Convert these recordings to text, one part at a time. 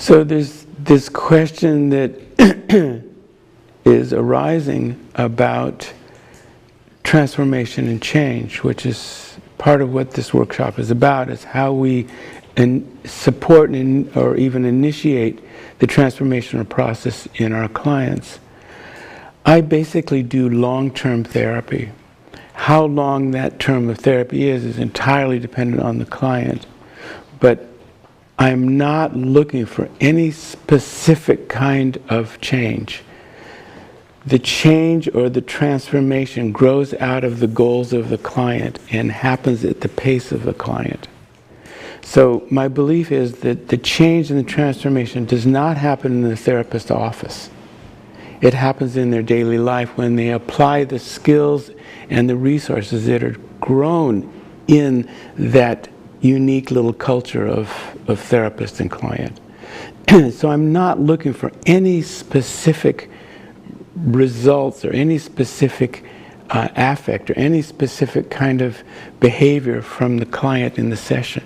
So there's this question that is arising about transformation and change, which is part of what this workshop is about, is how we support or even initiate the transformational process in our clients. I basically do long-term therapy. How long that term of therapy is entirely dependent on the client, but I'm not looking for any specific kind of change. The change or the transformation grows out of the goals of the client and happens at the pace of the client. So my belief is that the change and the transformation does not happen in the therapist's office. It happens in their daily life when they apply the skills and the resources that are grown in that unique little culture of therapist and client. So I'm not looking for any specific results or any specific affect or any specific kind of behavior from the client in the session.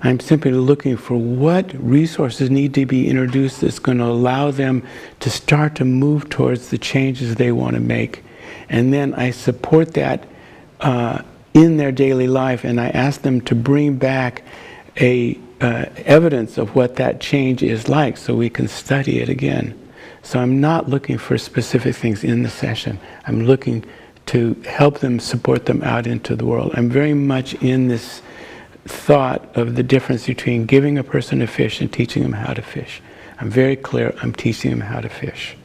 I'm simply looking for what resources need to be introduced that's going to allow them to start to move towards the changes they want to make. And then I support that in their daily life, and I ask them to bring back evidence of what that change is like so we can study it again. So I'm not looking for specific things in the session. I'm looking to help them, support them out into the world. I'm very much in this thought of the difference between giving a person a fish and teaching them how to fish. I'm very clear, I'm teaching them how to fish.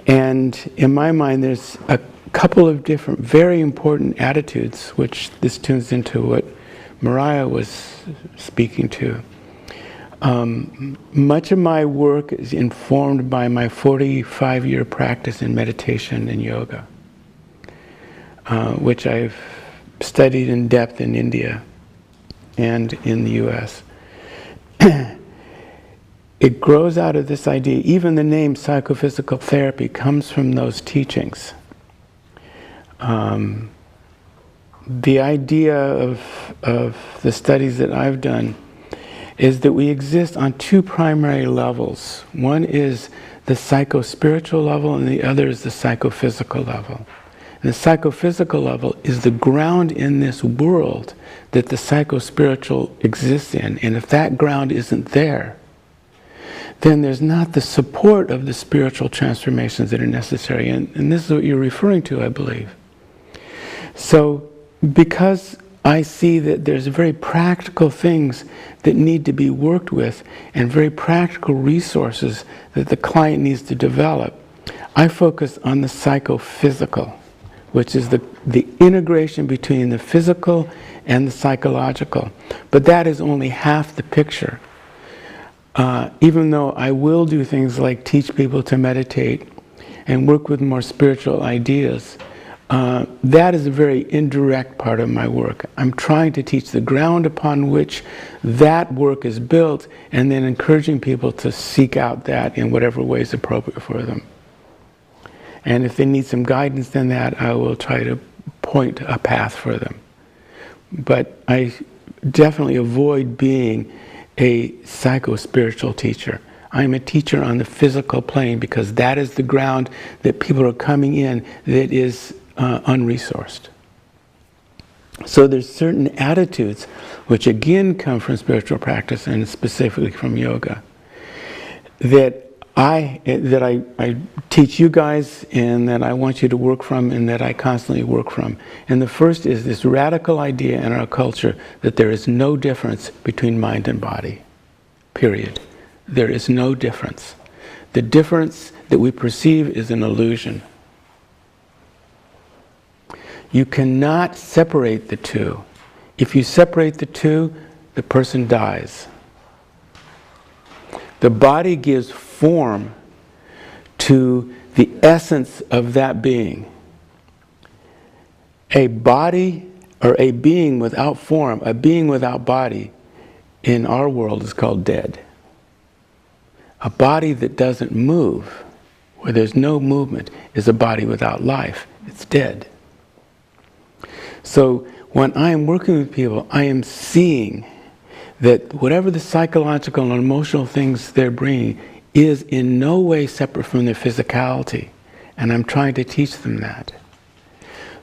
And in my mind, there's a couple of different, very important attitudes, which this tunes into what Mariah was speaking to. Much of my work is informed by my 45-year practice in meditation and yoga, which I've studied in depth in India and in the US. It grows out of this idea. Even the name psychophysical therapy comes from those teachings. The idea of the studies that I've done is that we exist on two primary levels. One is the psycho-spiritual level and the other is the psychophysical level. And the psychophysical level is the ground in this world that the psycho-spiritual exists in. And if that ground isn't there, then there's not the support of the spiritual transformations that are necessary. And this is what you're referring to, I believe. So, because I see that there's very practical things that need to be worked with and very practical resources that the client needs to develop, I focus on the psychophysical, which is the integration between the physical and the psychological. But that is only half the picture. Even though I will do things like teach people to meditate and work with more spiritual ideas, that is a very indirect part of my work. I'm trying to teach the ground upon which that work is built and then encouraging people to seek out that in whatever way is appropriate for them. And if they need some guidance in that, I will try to point a path for them. But I definitely avoid being a psycho-spiritual teacher. I'm a teacher on the physical plane because that is the ground that people are coming in that is unresourced. So there's certain attitudes which again come from spiritual practice and specifically from yoga that I teach you guys and that I want you to work from and that I constantly work from. And the first is this radical idea in our culture that there is no difference between mind and body. Period. There is no difference. The difference that we perceive is an illusion. You cannot separate the two. If you separate the two, the person dies. The body gives form to the essence of that being. A body or a being without form, a being without body, in our world is called dead. A body that doesn't move, where there's no movement, is a body without life. It's dead. So when I am working with people, I am seeing that whatever the psychological and emotional things they're bringing is in no way separate from their physicality. And I'm trying to teach them that.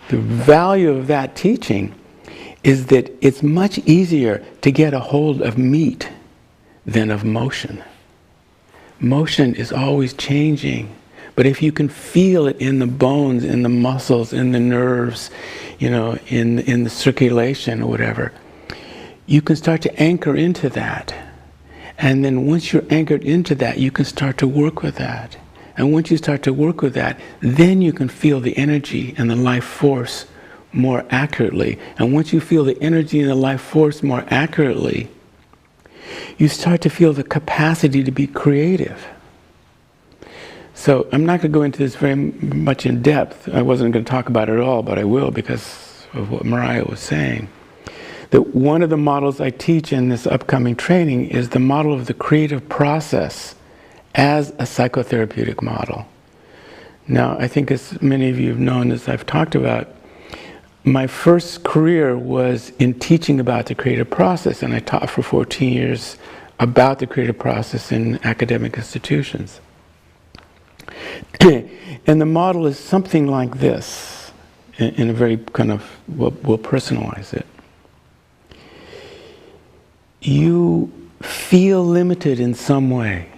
The value of that teaching is that it's much easier to get a hold of meat than of motion. Motion is always changing. But if you can feel it in the bones, in the muscles, in the nerves, in the circulation or whatever, you can start to anchor into that. And then once you're anchored into that, you can start to work with that. And once you start to work with that, then you can feel the energy and the life force more accurately. And once you feel the energy and the life force more accurately, you start to feel the capacity to be creative. So I'm not going to go into this very much in depth. I wasn't going to talk about it at all, but I will because of what Mariah was saying. That one of the models I teach in this upcoming training is the model of the creative process as a psychotherapeutic model. Now, I think as many of you have known, as I've talked about, my first career was in teaching about the creative process, and I taught for 14 years about the creative process in academic institutions. And the model is something like this, in a very kind of, we'll personalize it. You feel limited in some way.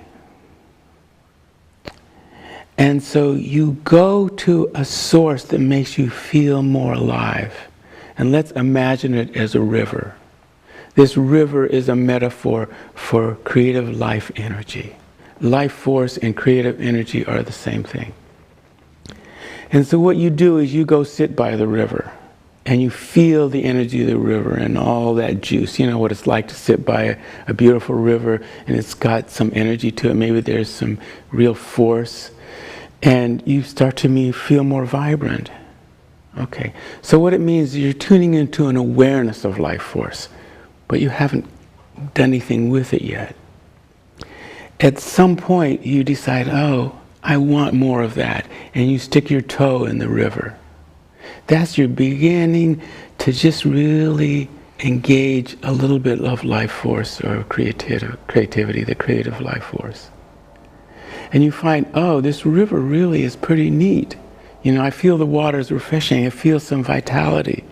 And so you go to a source that makes you feel more alive. And let's imagine it as a river. This river is a metaphor for creative life energy. Life force and creative energy are the same thing. And so what you do is you go sit by the river and you feel the energy of the river and all that juice. You know what it's like to sit by a beautiful river and it's got some energy to it. Maybe there's some real force. And you start to feel more vibrant. Okay, so what it means is you're tuning into an awareness of life force, but you haven't done anything with it yet. At some point you decide, oh, I want more of that, and you stick your toe in the river. That's your beginning to just really engage a little bit of life force or creativity, the creative life force. And you find, oh, this river really is pretty neat. I feel the water is refreshing. I feel some vitality.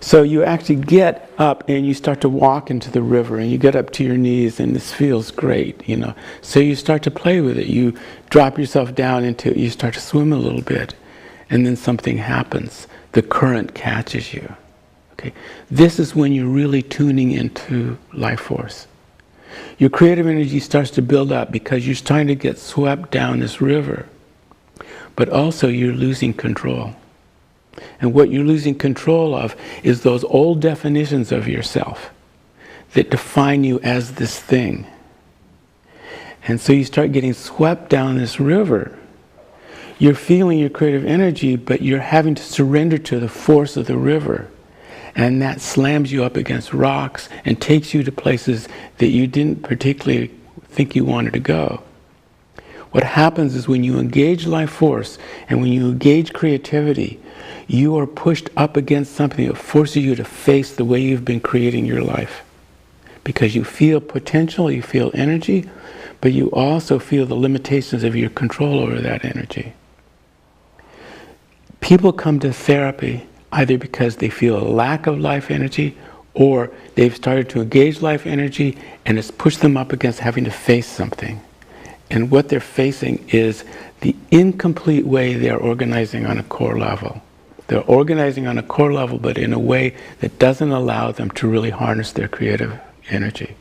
So you actually get up and you start to walk into the river and you get up to your knees and this feels great, So you start to play with it. You drop yourself down into it. You start to swim a little bit. And then something happens. The current catches you. Okay. This is when you're really tuning into life force. Your creative energy starts to build up because you're starting to get swept down this river. But also you're losing control. And what you're losing control of is those old definitions of yourself that define you as this thing. And so you start getting swept down this river. You're feeling your creative energy, but you're having to surrender to the force of the river. And that slams you up against rocks and takes you to places that you didn't particularly think you wanted to go. What happens is when you engage life force and when you engage creativity, you are pushed up against something that forces you to face the way you've been creating your life. Because you feel potential, you feel energy, but you also feel the limitations of your control over that energy. People come to therapy either because they feel a lack of life energy or they've started to engage life energy and it's pushed them up against having to face something. And what they're facing is the incomplete way they're organizing on a core level. They're organizing on a core level, but in a way that doesn't allow them to really harness their creative energy.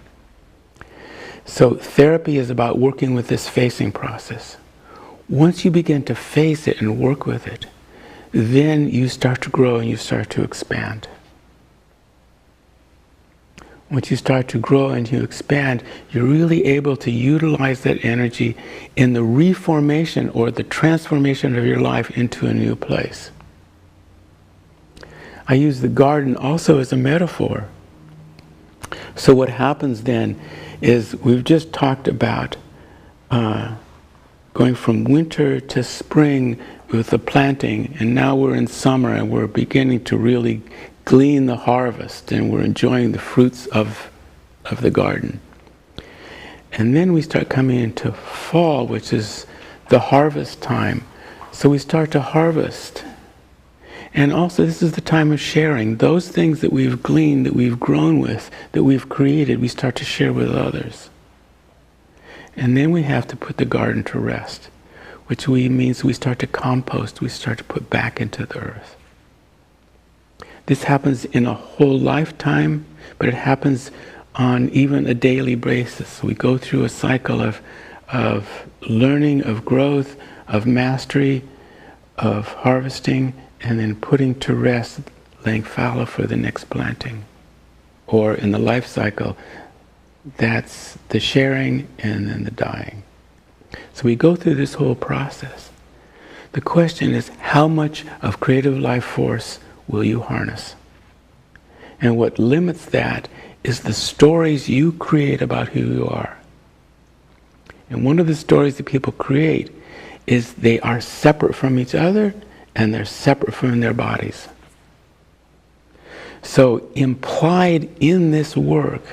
So therapy is about working with this facing process. Once you begin to face it and work with it, then you start to grow and you start to expand. Once you start to grow and you expand, you're really able to utilize that energy in the reformation or the transformation of your life into a new place. I use the garden also as a metaphor. So what happens then is we've just talked about going from winter to spring with the planting, and now we're in summer and we're beginning to really glean the harvest and we're enjoying the fruits of of the garden. And then we start coming into fall, which is the harvest time. So we start to harvest. And also this is the time of sharing. Those things that we've gleaned, that we've grown with, that we've created, we start to share with others. And then we have to put the garden to rest, which means we start to compost, we start to put back into the earth. This happens in a whole lifetime, but it happens on even a daily basis. We go through a cycle of learning, of growth, of mastery, of harvesting, and then putting to rest, laying fallow for the next planting. Or in the life cycle, that's the sharing and then the dying. So we go through this whole process. The question is, how much of creative life force will you harness? And what limits that is the stories you create about who you are. And one of the stories that people create is they are separate from each other and they're separate from their bodies. So implied in this work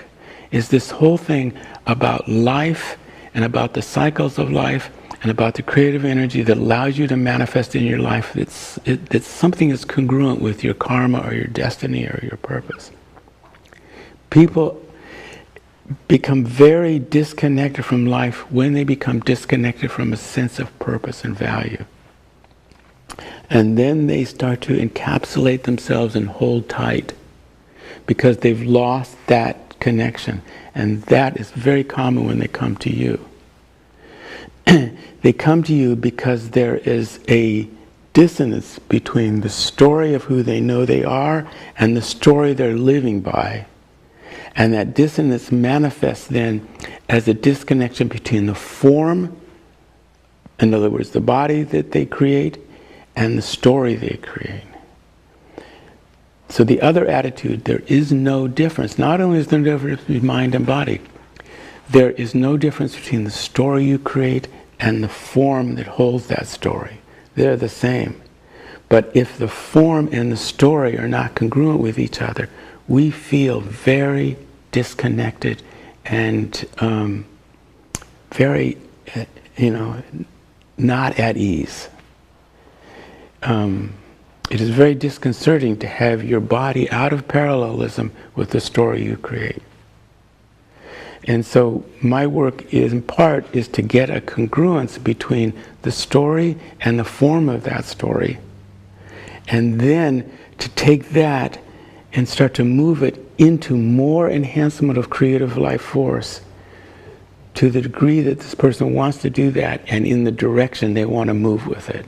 is this whole thing about life and about the cycles of life and about the creative energy that allows you to manifest in your life. It's something that's congruent with your karma or your destiny or your purpose. People become very disconnected from life when they become disconnected from a sense of purpose and value. And then they start to encapsulate themselves and hold tight because they've lost that connection. And that is very common when they come to you. They come to you because there is a dissonance between the story of who they know they are and the story they're living by. And that dissonance manifests then as a disconnection between the form, in other words, the body that they create, and the story they create. So the other attitude, there is no difference. Not only is there no difference between mind and body, there is no difference between the story you create and the form that holds that story. They're the same. But if the form and the story are not congruent with each other, we feel very disconnected and very, not at ease. It is very disconcerting to have your body out of parallelism with the story you create. And so my work in part is to get a congruence between the story and the form of that story. And then to take that and start to move it into more enhancement of creative life force to the degree that this person wants to do that and in the direction they want to move with it.